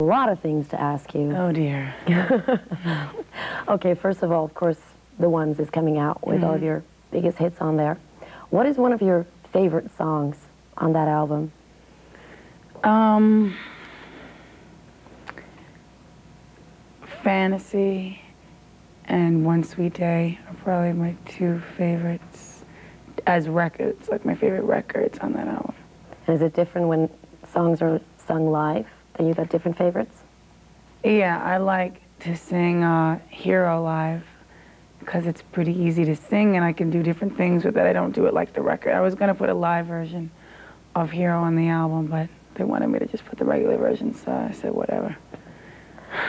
a lot of things to ask you. Oh, dear. Okay, first of all, of course, The Ones is coming out with all of your biggest hits on there. What is one of your favorite songs on that album? Fantasy and One Sweet Day are probably my two favorites as records, like my favorite records on that album. And is it different when songs are sung live? That you got different favorites? Yeah, I like to sing Hero live because it's pretty easy to sing and I can do different things with it. I don't do it like the record. I was going to put a live version of Hero on the album, but they wanted me to just put the regular version, so I said whatever.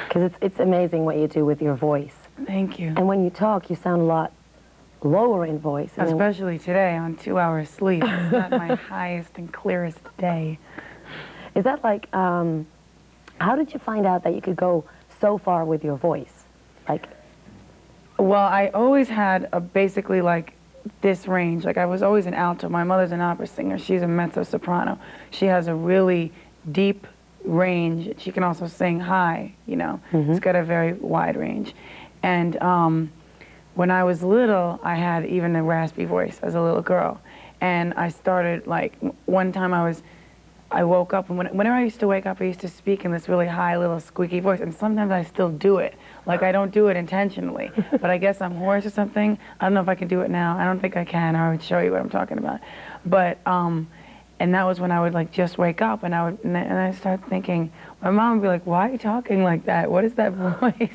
Because it's amazing what you do with your voice. Thank you. And when you talk, you sound a lot lower in voice. Especially today on 2 hours sleep. It's not my highest and clearest day. Is that like, how did you find out that you could go so far with your voice? Like, well, I always had a basically like this range. Like I was always an alto. My mother's an opera singer. She's a mezzo-soprano. She has a really deep range. She can also sing high, you know. It's got a very wide range. And when I was little, I had even a raspy voice as a little girl. And I started, like, one time I woke up, and whenever I used to wake up, I used to speak in this really high, little squeaky voice, and sometimes I still do it. Like, I don't do it intentionally, but I guess I'm hoarse or something. I don't know if I can do it now. I don't think I can, or I would show you what I'm talking about. But, and that was when I would, like, just wake up, and I started thinking, my mom would be like, why are you talking like that? What is that voice?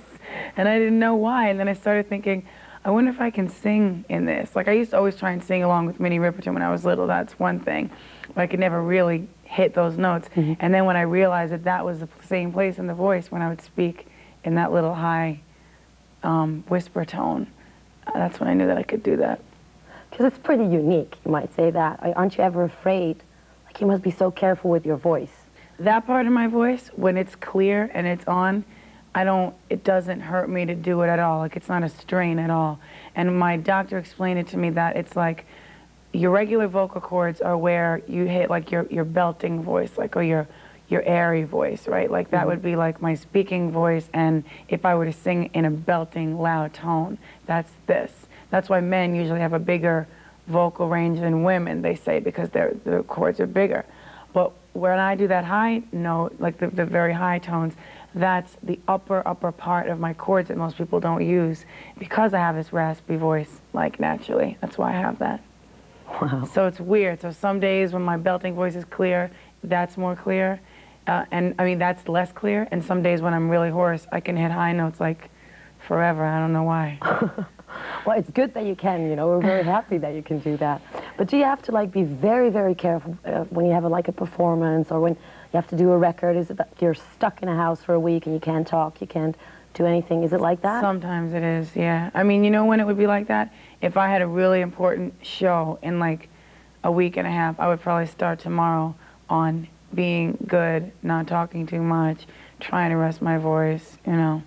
And I didn't know why, and then I started thinking, I wonder if I can sing in this. Like, I used to always try and sing along with Minnie Riperton when I was little. That's one thing. But I could never really hit those notes. And then when I realized that that was the same place in the voice when I would speak in that little high whisper tone, that's when I knew that I could do that. because it's pretty unique, you might say that. Aren't you ever afraid? Like, you must be so careful with your voice. That part of my voice, when it's clear and it's on, it doesn't hurt me to do it at all. Like, it's not a strain at all. And my doctor explained it to me that it's like your regular vocal cords are where you hit like your belting voice, like, or your airy voice, right? Like that would be like my speaking voice, and if I were to sing in a belting, loud tone, that's this. That's why men usually have a bigger vocal range than women, they say, because their cords are bigger. But when I do that high note, like the very high tones, that's the upper part of my cords that most people don't use, because I have this raspy voice, like, naturally. That's why I have that. Wow. So it's weird. So some days when my belting voice is clear, that's more clear. And I mean, that's less clear. And some days when I'm really hoarse, I can hit high notes like forever. I don't know why. Well, it's good that you can, you know. We're very happy that you can do that. But do you have to, like, be very, very careful when you have, like, a performance, or when you have to do a record? Is it that you're stuck in a house for a week and you can't talk, you can't do anything? Is it like that? Sometimes it is, yeah. I mean, you know when it would be like that? If I had a really important show in, like, a week and a half, I would probably start tomorrow on being good, not talking too much, trying to rest my voice, you know.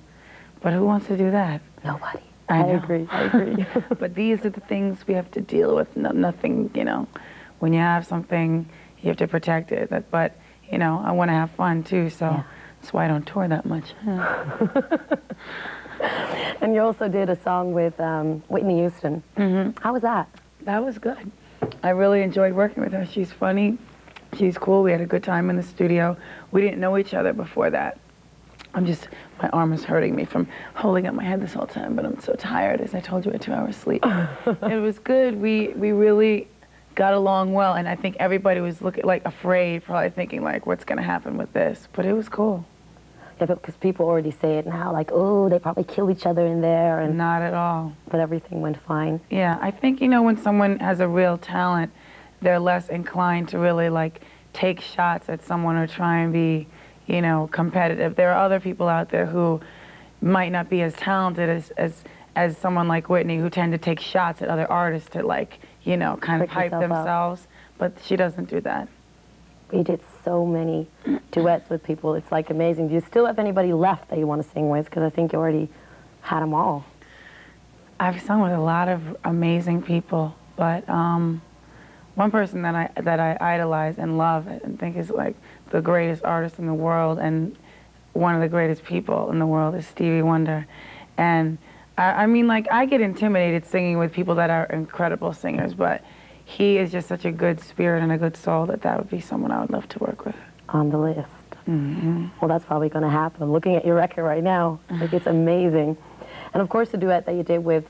But who wants to do that? Nobody. I agree, I agree. But these are the things we have to deal with. Nothing, you know, when you have something, you have to protect it. But, you know, I want to have fun too, so that's why I don't tour that much. And you also did a song with Whitney Houston. How was that? That was good. I really enjoyed working with her. She's funny. She's cool. We had a good time in the studio. We didn't know each other before that. My arm is hurting me from holding up my head this whole time, but I'm so tired, as I told you, I had 2 hours sleep. It was good. We really got along well, and I think everybody was afraid, probably thinking, like, what's going to happen with this? But it was cool. Yeah, because people already say it now, like, oh, they probably kill each other in there. And not at all. But everything went fine. Yeah, I think, you know, when someone has a real talent, they're less inclined to really, like, take shots at someone or try and be, you know, competitive. There are other people out there who might not be as talented as someone like Whitney, who tend to take shots at other artists to, like, you know, kind of hype themselves. But she doesn't do that. You did so many duets with people. It's, like, amazing. Do you still have anybody left that you want to sing with? Because I think you already had them all. I've sung with a lot of amazing people, but one person that I idolize and love and think is, like, the greatest artist in the world, and one of the greatest people in the world is Stevie Wonder. And I mean, like, I get intimidated singing with people that are incredible singers, but he is just such a good spirit and a good soul that would be someone I would love to work with. On the list. Mm-hmm. Well, that's probably going to happen. I'm looking at your record right now. Like, it's amazing. And of course, the duet that you did with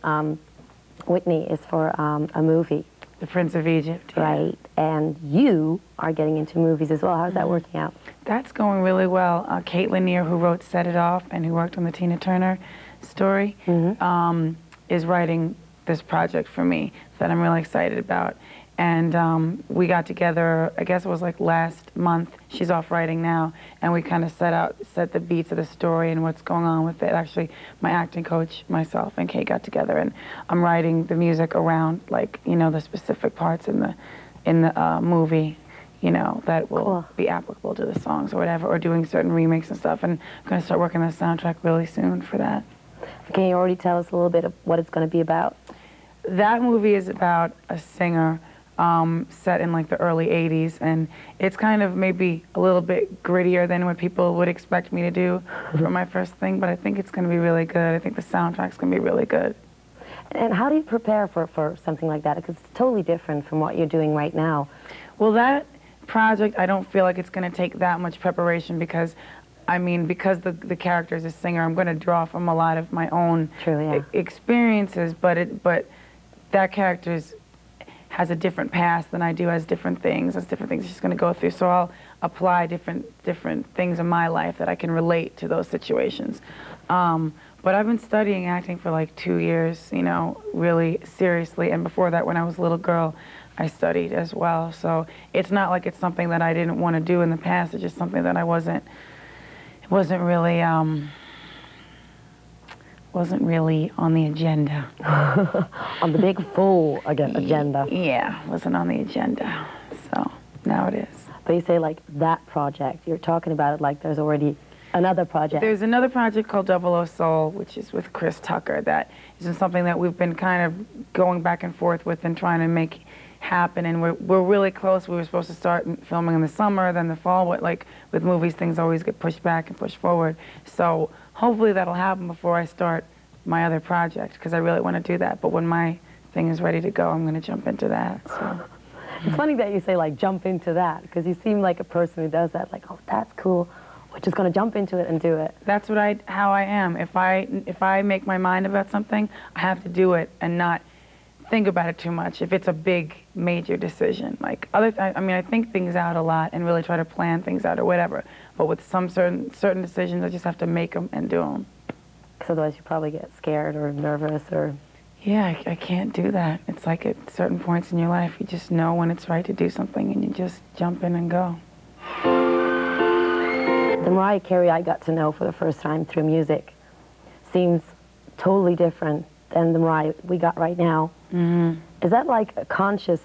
Whitney is for a movie. The Prince of Egypt. Yeah. Right. And you are getting into movies as well. How's that working out? That's going really well. Kate Lanier, who wrote Set It Off and who worked on the Tina Turner story, is writing this project for me that I'm really excited about. And we got together, I guess it was like last month. She's off writing now, and we kind of set the beats of the story and what's going on with it. Actually, my acting coach, myself, and Kate got together, and I'm writing the music around, like, you know, the specific parts in the movie, you know, that will be applicable to the songs or whatever, or doing certain remakes and stuff. And I'm going to start working on the soundtrack really soon for that. Can you already tell us a little bit of what it's going to be about? That movie is about a singer set in like the early 80s, and it's kind of maybe a little bit grittier than what people would expect me to do for my first thing, but I think it's going to be really good. I think the soundtrack's going to be really good. And how do you prepare for something like that? Because it's totally different from what you're doing right now. Well, that project, I don't feel like it's going to take that much preparation because, I mean, because the character is a singer, I'm going to draw from a lot of my own experiences, but that character has a different past than I do, has different things she's going to go through. So I'll apply different things in my life that I can relate to those situations. But I've been studying acting for like 2 years, you know, really seriously. And before that, when I was a little girl, I studied as well. So it's not like it's something that I didn't want to do in the past. It's just something that I wasn't really on the agenda. On the big full agenda. Yeah, wasn't on the agenda. So now it is. But you say like that project, you're talking about it like there's already another project. There's another project called 00 Soul, which is with Chris Tucker. That is something that we've been kind of going back and forth with and trying to make happen. And we're really close. We were supposed to start filming in the summer, then the fall. But like with movies, things always get pushed back and pushed forward. So hopefully that'll happen before I start my other project, because I really want to do that. But when my thing is ready to go, I'm going to jump into that. So. It's funny that you say like jump into that, because you seem like a person who does that. Like, oh, that's cool. We're just going to jump into it and do it. That's how I am. If I make my mind about something, I have to do it and not think about it too much. If it's a big, major decision, like I mean, I think things out a lot and really try to plan things out or whatever. But with some certain decisions, I just have to make them and do them. Because otherwise, you probably get scared or nervous or. Yeah, I can't do that. It's like at certain points in your life, you just know when it's right to do something, and you just jump in and go. The Mariah Carey I got to know for the first time through music seems totally different than the Mariah we got right now. Mm-hmm. Is that like a conscious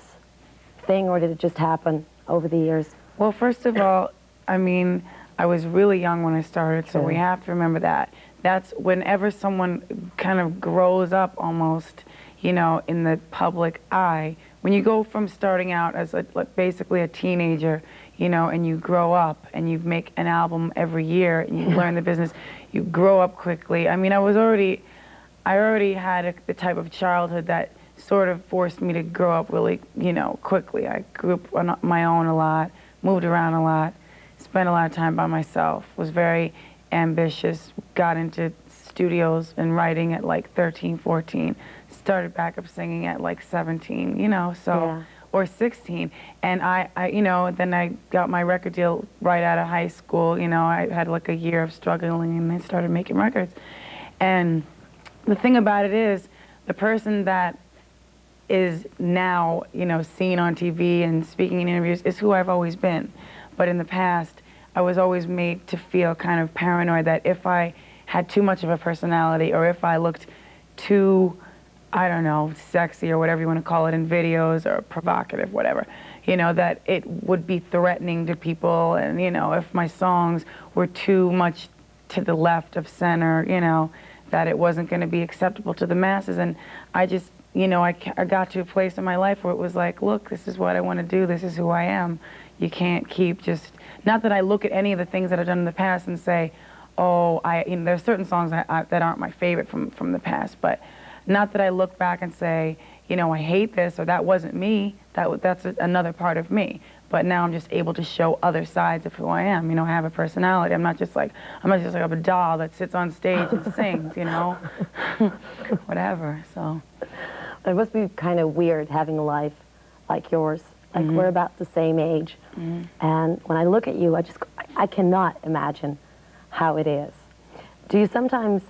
thing, or did it just happen over the years? Well, first of all, I mean, I was really young when I started, so we have to remember that. That's whenever someone kind of grows up almost, you know, in the public eye. When you go from starting out as basically a teenager, you know, and you grow up and you make an album every year and you learn the business, you grow up quickly. I mean, I already had the type of childhood that sort of forced me to grow up really, you know, quickly. I grew up on my own a lot, moved around a lot, spent a lot of time by myself, was very ambitious, got into studios and writing at like 13, 14, started backup singing at like 17, you know, so, or 16. And I, you know, then I got my record deal right out of high school. You know, I had like a year of struggling and I started making records. And the thing about it is, the person that is now, you know, seen on TV and speaking in interviews is who I've always been. But in the past, I was always made to feel kind of paranoid that if I had too much of a personality or if I looked too, I don't know, sexy or whatever you want to call it in videos or provocative, whatever, you know, that it would be threatening to people. And, you know, if my songs were too much to the left of center, you know, that it wasn't going to be acceptable to the masses. And I just, you know, I got to a place in my life where it was like, look, this is what I want to do. This is who I am. You can't keep just, not that I look at any of the things that I've done in the past and say, oh, there's certain songs that aren't my favorite from the past, but not that I look back and say, you know, I hate this or that wasn't me. That's another part of me. But now I'm just able to show other sides of who I am. You know, I have a personality. I'm not just like a doll that sits on stage and sings, you know, whatever. So it must be kind of weird having a life like yours. Like we're about the same age, and when I look at you, I cannot imagine how it is. Do you sometimes,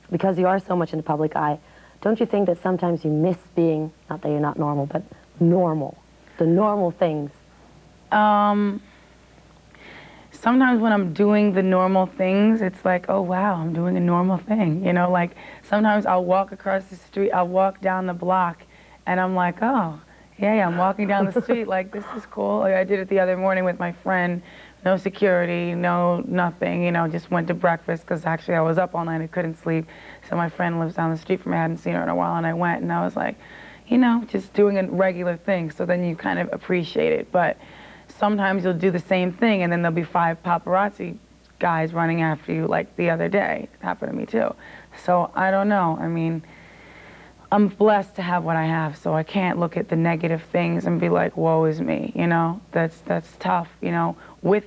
because you are so much in the public eye, don't you think that sometimes you miss being, not that you're not normal, but normal, the normal things? Sometimes when I'm doing the normal things, it's like, oh wow, I'm doing a normal thing. You know, like sometimes I'll walk across the street, I'll walk down the block, and I'm like, oh, yeah, I'm walking down the street, like this is cool. Like, I did it the other morning with my friend, no security, no nothing, you know, just went to breakfast because actually I was up all night, I couldn't sleep. So my friend lives down the street from me, I hadn't seen her in a while, and I went and I was like, you know, just doing a regular thing, so then you kind of appreciate it. But sometimes you'll do the same thing and then there'll be 5 paparazzi guys running after you, like the other day. It happened to me too. So I don't know, I mean, I'm blessed to have what I have, so I can't look at the negative things and be like, woe is me, you know? That's tough, you know? With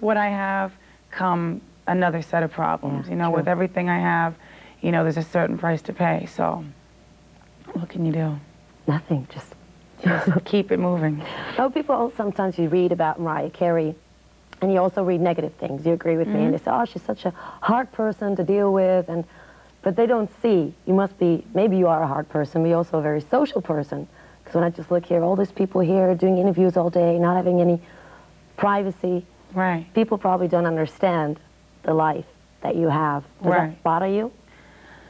what I have come another set of problems, you know? True. With everything I have, you know, there's a certain price to pay, so what can you do? Nothing, just keep it moving. Oh, people, sometimes you read about Mariah Carey, and you also read negative things. You agree with me, and they say, oh, she's such a hard person to deal with, but they don't see, you must be, maybe you are a hard person, but you're also a very social person. Because when I just look here, all these people here doing interviews all day, not having any privacy. Right. People probably don't understand the life that you have. Does that bother you?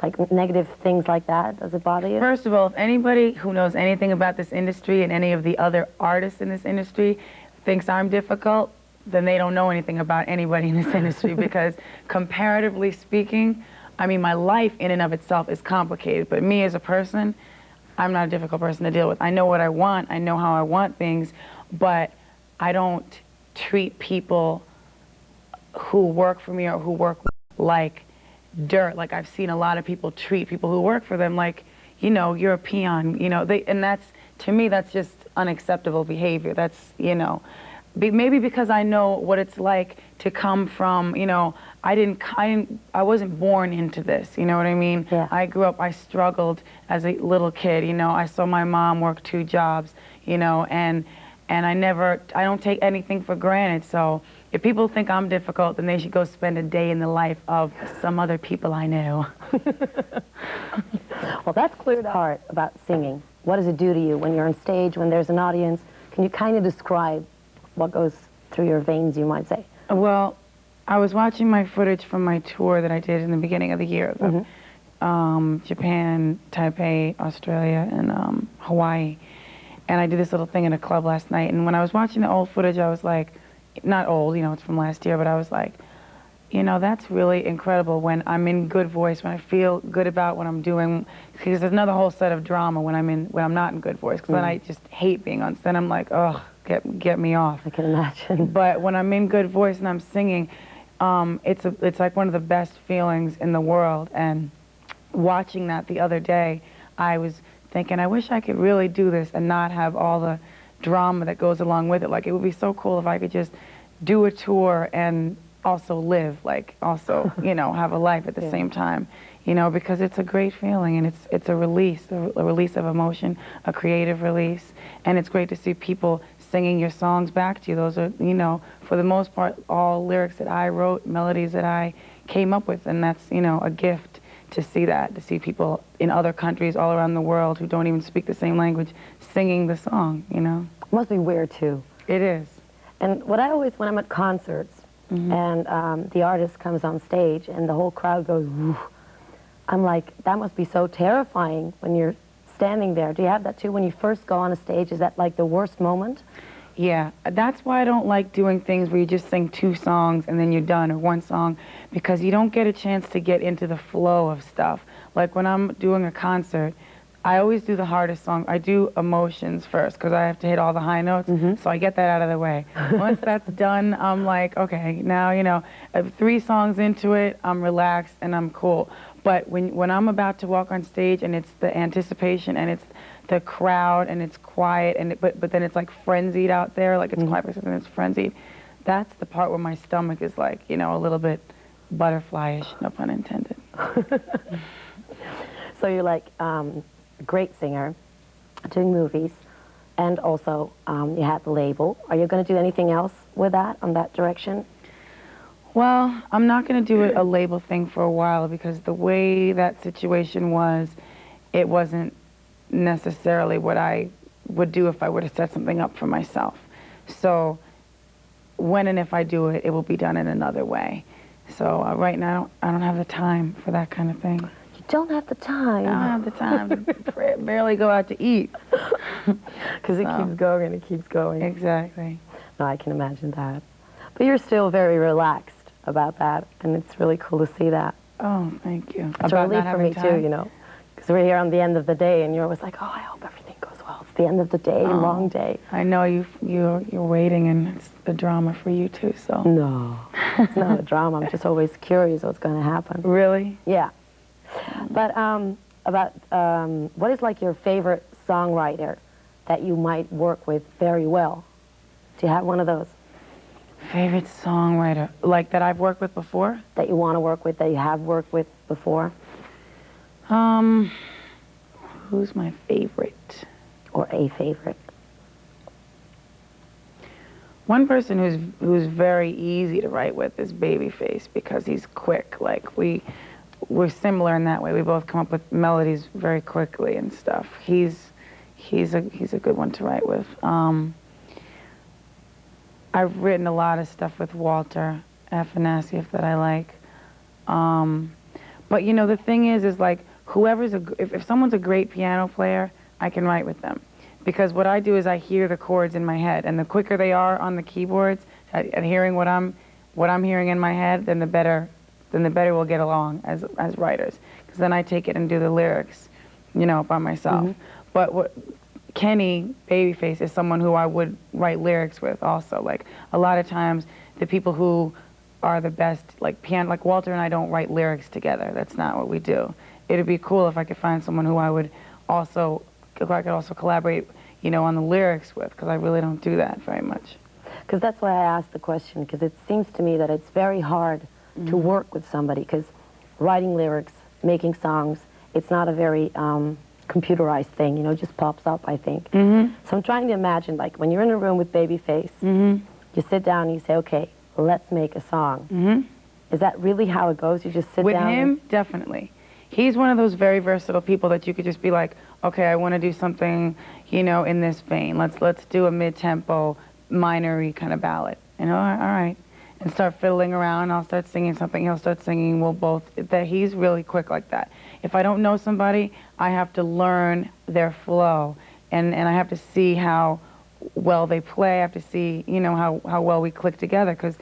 Like negative things like that, does it bother you? First of all, if anybody who knows anything about this industry and any of the other artists in this industry thinks I'm difficult, then they don't know anything about anybody in this industry because comparatively speaking, I mean, my life in and of itself is complicated, but me as a person, I'm not a difficult person to deal with. I know what I want, I know how I want things, but I don't treat people who work for me or who work like dirt. Like I've seen a lot of people treat people who work for them like, you know, you're a peon, you know, and that's, to me, that's just unacceptable behavior. That's, you know, maybe because I know what it's like to come from, you know, I wasn't born into this, you know what I mean? Yeah. I grew up, I struggled as a little kid, you know, I saw my mom work 2 jobs, you know, and I don't take anything for granted, so if people think I'm difficult, then they should go spend a day in the life of some other people I know. Well, that's clear the heart about singing. What does it do to you when you're on stage, when there's an audience? Can you kind of describe what goes through your veins, you might say? Well, I was watching my footage from my tour that I did in the beginning of the year, Japan, Taipei, Australia, and Hawaii. And I did this little thing in a club last night, and when I was watching the old footage, I was like, not old, you know, it's from last year, but I was like, you know, that's really incredible when I'm in good voice, when I feel good about what I'm doing, because there's another whole set of drama when I'm not in good voice, because then I just hate being on stage. I'm like, oh, get me off. I can imagine. But when I'm in good voice and I'm singing, it's like one of the best feelings in the world. And watching that the other day, I was thinking, I wish I could really do this and not have all the drama that goes along with it. Like, it would be so cool if I could just do a tour and also live, like, also, you know, have a life at the same time, you know, because it's a great feeling, and it's a release of emotion, a creative release, and it's great to see people singing your songs back to you. Those are, you know, for the most part, all lyrics that I wrote, melodies that I came up with, and that's, you know, a gift to see that, to see people in other countries all around the world who don't even speak the same language singing the song, you know. It must be weird, too. It is. And what I always, when I'm at concerts, and the artist comes on stage and the whole crowd goes, woof, I'm like, that must be so terrifying when you're standing there. Do you have that, too, when you first go on a stage? Is that, like, the worst moment? Yeah, that's why I don't like doing things where you just sing 2 songs and then you're done, or 1 song, because you don't get a chance to get into the flow of stuff. Like when I'm doing a concert, I always do the hardest song. I do emotions first because I have to hit all the high notes, so I get that out of the way. Once that's done, I'm like, okay, now, you know, 3 songs into it, I'm relaxed and I'm cool. But when I'm about to walk on stage and it's the anticipation and it's the crowd and it's quiet, and but then it's like frenzied out there, like it's quiet and it's frenzied, that's the part where my stomach is like, you know, a little bit butterfly-ish, no pun intended. So you're like a great singer, doing movies, and also you have the label. Are you going to do anything else with that, on that direction? Well, I'm not going to do a label thing for a while because the way that situation was, it wasn't necessarily what I would do if I were to set something up for myself. So when and if I do it, it will be done in another way. So right now, I don't have the time for that kind of thing. You don't have the time. I don't have the time to barely go out to eat. Because it keeps going and it keeps going. Exactly. No, I can imagine that. But you're still very relaxed about that, and it's really cool to see that. Oh, thank you. It's a relief for me too, you know, because we're here on the end of the day, and you're always like, oh, I hope everything goes well. It's the end of the day, long day. I know you're waiting, and it's a drama for you too. So no, it's not a drama. I'm just always curious what's going to happen. Really? Yeah. But what is like your favorite songwriter that you might work with very well? Do you have one of those? Favorite songwriter, like that I've worked with before? That you want to work with, that you have worked with before? Who's my favorite? Or a favorite? One person who's very easy to write with is Babyface because he's quick. Like we're similar in that way. We both come up with melodies very quickly and stuff. He's a good one to write with. I've written a lot of stuff with Walter Afanasieff that I like. But you know, the thing is like if someone's a great piano player, I can write with them. Because what I do is I hear the chords in my head, and the quicker they are on the keyboards at hearing what I'm hearing in my head, then the better we'll get along as writers. Because then I take it and do the lyrics, you know, by myself. But Kenny, Babyface, is someone who I would write lyrics with also. Like, a lot of times, the people who are the best, like Walter and I don't write lyrics together. That's not what we do. It'd be cool if I could find someone who I could also collaborate, you know, on the lyrics with, because I really don't do that very much. Because that's why I asked the question, because it seems to me that it's very hard to work with somebody, because writing lyrics, making songs, it's not a very computerized thing, you know, it just pops up, I think. So I'm trying to imagine, like, when you're in a room with Babyface, you sit down and you say, okay, let's make a song. Is that really how it goes? You just sit down? With him, definitely. He's one of those very versatile people that you could just be like, okay, I want to do something, you know, in this vein. Let's do a mid-tempo, minor-y kind of ballad. You know, all right. And start fiddling around. I'll start singing something. He'll start singing. We'll both. He's really quick like that. If I don't know somebody, I have to learn their flow, and I have to see how well they play. I have to see, you know, how well we click together. Because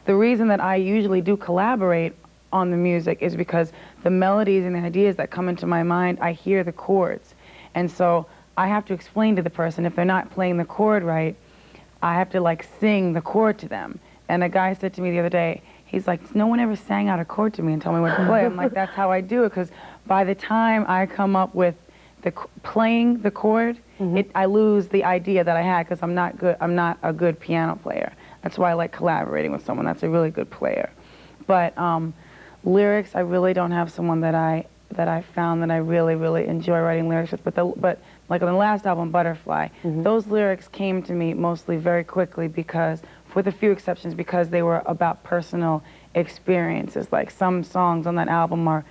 the reason that I usually do collaborate on the music is because the melodies and the ideas that come into my mind, I hear the chords. And so I have to explain to the person, if they're not playing the chord right, I have to like sing the chord to them. And a guy said to me the other day, he's like, no one ever sang out a chord to me and told me what to play. I'm like, that's how I do it, because by the time I come up with playing the chord, I lose the idea that I had, because I'm not a good piano player. That's why I like collaborating with someone that's a really good player. But lyrics, I really don't have someone that I found that I really enjoy writing lyrics with. But like on the last album, Butterfly, those lyrics came to me mostly very quickly, because, with a few exceptions, because they were about personal experiences. Like, some songs on that album are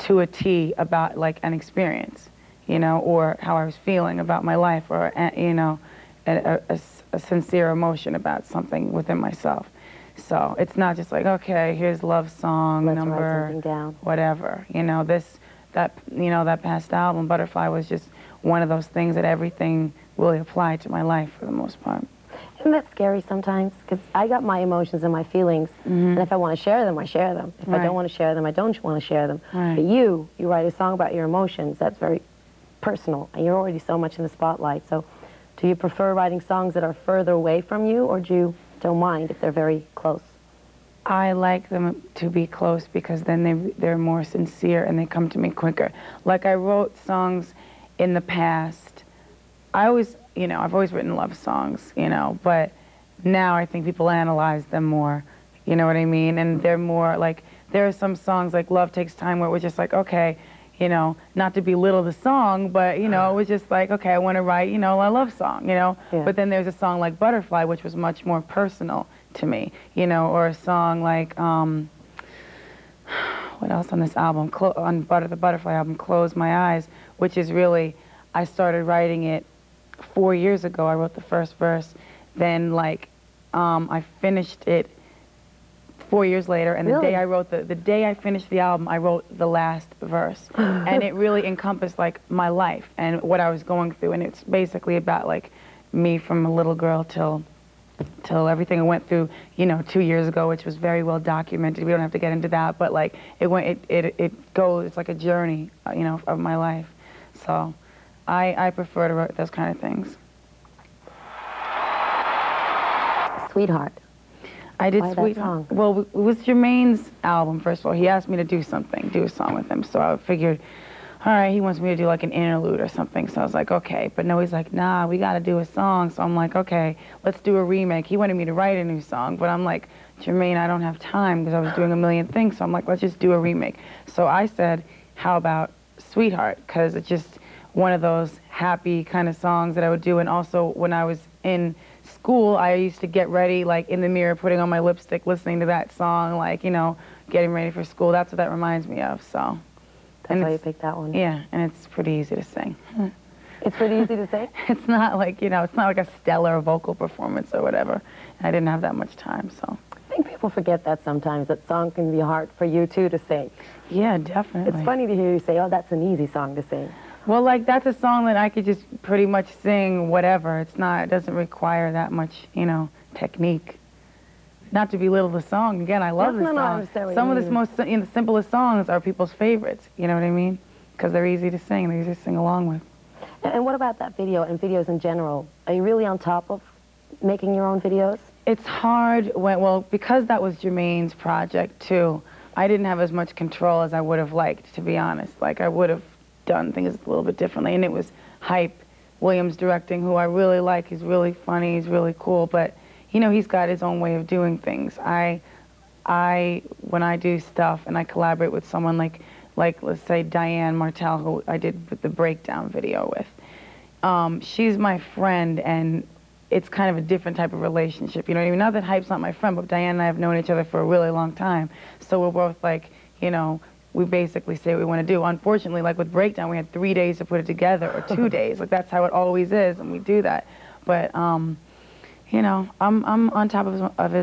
to a T about like an experience, you know, or how I was feeling about my life, or you know, a sincere emotion about something within myself. So it's not just like, okay, here's love song number whatever. You know, that past album, Butterfly, was just one of those things that everything really applied to my life for the most part. Isn't that scary sometimes? Because I got my emotions and my feelings, and if I want to share them, I share them. If I don't want to share them, I don't want to share them. But you write a song about your emotions. That's very personal, and you're already so much in the spotlight. So do you prefer writing songs that are further away from you, or do you don't mind if they're very close? I like them to be close because then they're more sincere and they come to me quicker. Like I wrote songs in the past. I always, you know, I've always written love songs, you know, but now I think people analyze them more, you know what I mean? And they're more like, there are some songs like Love Takes Time where it was just like, okay, you know, not to belittle the song, but, you know, it was just like, okay, I want to write, you know, a love song, you know? Yeah. But then there's a song like Butterfly, which was much more personal to me, you know, or a song like, what else on this album? The Butterfly album, Close My Eyes, which is really, I started writing it 4 years ago. I wrote the first verse. Then, like, I finished it 4 years later, and Really? the day I wrote the day I finished the album, I wrote the last verse, and it really encompassed like my life and what I was going through, and it's basically about like me from a little girl till everything I went through, you know, 2 years ago, which was very well documented. We don't have to get into that, but like it goes, it's like a journey, you know, of my life. So I prefer to write those kind of things. Sweetheart. I did Why that Sweetheart. song? Well, it was Jermaine's album, first of all. He asked me to do a song with him. So I figured, all right, he wants me to do like an interlude or something. So I was like, okay. But no, he's like, nah, we got to do a song. So I'm like, okay, let's do a remake. He wanted me to write a new song, but I'm like, Jermaine, I don't have time because I was doing a million things. So I'm like, let's just do a remake. So I said, how about Sweetheart? Because it's just one of those happy kind of songs that I would do. And also when I was in school, I used to get ready, like in the mirror, putting on my lipstick, listening to that song, like, you know, getting ready for school. That's what that reminds me of, so. That's why you picked that one. Yeah, and it's pretty easy to sing. It's pretty easy to sing? It's not like, you know, it's not like a stellar vocal performance or whatever. I didn't have that much time, so. I think people forget that sometimes, that song can be hard for you, too, to sing. Yeah, definitely. It's funny to hear you say, oh, that's an easy song to sing. Well, like, that's a song that I could just pretty much sing whatever. It doesn't require that much, you know, technique. Not to belittle the song. Again, I love the song. I understand what Some you of the mean. most, you know, simplest songs are people's favorites, you know what I mean? Because they're easy to sing, they're easy to sing along with. And what about that video and videos in general? Are you really on top of making your own videos? It's hard well, because that was Jermaine's project, too, I didn't have as much control as I would have liked, to be honest. Like, I would have done things a little bit differently, and it was Hype Williams directing, who I really like. He's really funny, he's really cool, but you know, he's got his own way of doing things. When I do stuff and I collaborate with someone like let's say Diane Martell, who I did the Breakdown video with, she's my friend, and it's kind of a different type of relationship, you know what I mean? Not that Hype's not my friend, but Diane and I have known each other for a really long time, so we're both like, you know, we basically say what we want to do. Unfortunately, like with Breakdown, we had 3 days to put it together, or 2 days. Like, that's how it always is, and we do that. But, you know, I'm on top of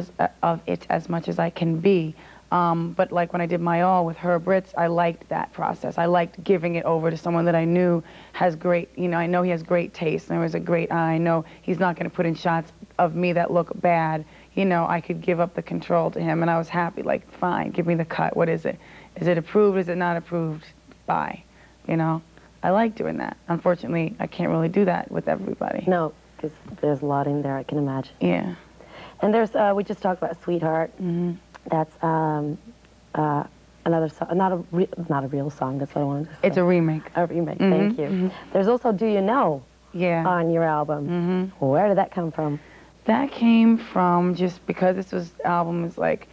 it as much as I can be. But like when I did My All with Herb Ritz, I liked that process. I liked giving it over to someone that I knew has great, you know, I know he has great taste, and there was a great eye. I know he's not going to put in shots of me that look bad. You know, I could give up the control to him, and I was happy. Like, fine, give me the cut. What is it? Is it approved? Is it not approved? Bye. You know, I like doing that. Unfortunately, I can't really do that with everybody. No, because there's a lot in there, I can imagine. Yeah. And there's, we just talked about Sweetheart. Mm-hmm. That's another song, not a real song, that's what I wanted to say. It's a remake. A remake, Mm-hmm. thank you. Mm-hmm. There's also Do You Know Yeah. on your album. Mm-hmm. Where did that come from? That came from just because this album is like,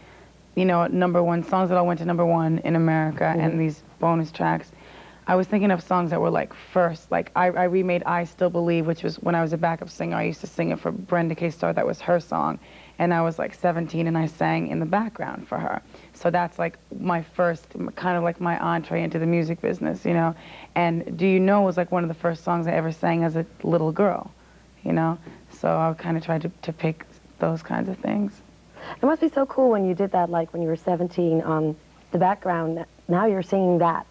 you know, #1 songs that all went to #1 in America, Mm-hmm. and these bonus tracks. I was thinking of songs that were like first, like I remade I Still Believe, which was when I was a backup singer. I used to sing it for Brenda K. Starr. That was her song. And I was like 17, and I sang in the background for her. So that's like my first, kind of like my entree into the music business, you know. And Do You Know was like one of the first songs I ever sang as a little girl, you know. So I kind of tried to pick those kinds of things. It must be so cool when you did that, like when you were 17, on the background. Now you're singing that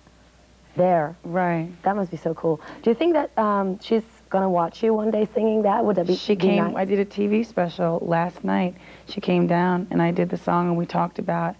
there. Right. That must be so cool. Do you think that she's going to watch you one day singing that? Would that be She be came, nice? I did a TV special last night. She came down, and I did the song, and we talked about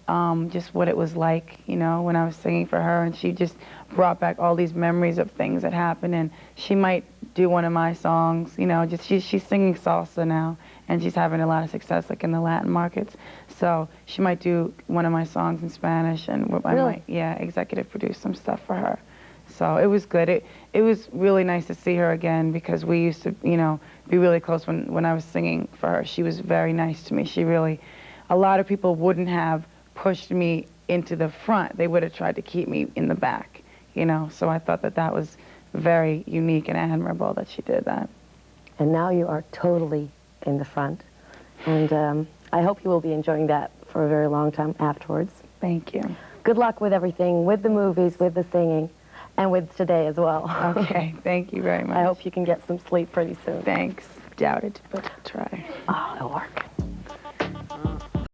just what it was like, you know, when I was singing for her. And she just brought back all these memories of things that happened. And she might do one of my songs, you know, just she's singing salsa now, and she's having a lot of success, like in the Latin markets. So she might do one of my songs in Spanish, and I might, yeah, executive produce some stuff for her. So it was good. It was really nice to see her again, because we used to, you know, be really close when I was singing for her. She was very nice to me. She really, a lot of people wouldn't have pushed me into the front. They would have tried to keep me in the back, you know. So I thought that that was very unique and admirable that she did that. And now you are totally in the front. And I hope you will be enjoying that for a very long time afterwards. Thank you. Good luck with everything, with the movies, with the singing, and with today as well. Okay, thank you very much. I hope you can get some sleep pretty soon. Thanks. Doubted, but I'll try. Oh, it'll work.